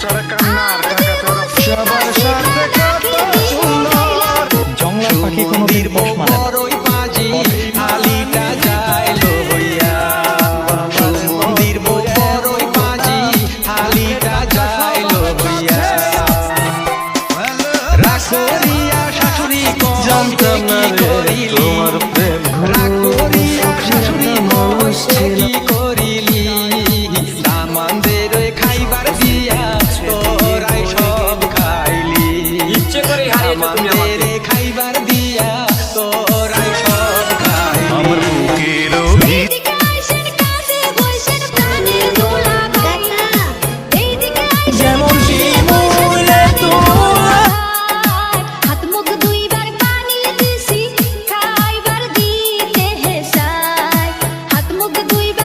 ছাড়া কান্নার টাকা ছাড়া সবার সাথে কত সুন্দর জংলা পাখি কোনো দিন পোষ মানে না। আলিটা যাইলো হইয়া সুমন্দির বড়ই পাজি আলিটা যাইলো হইয়া রাখরিয়া শাশুড়ি জানতাম না রে তোমার প্রেম রাখরিয়া শাশুড়ি কি করি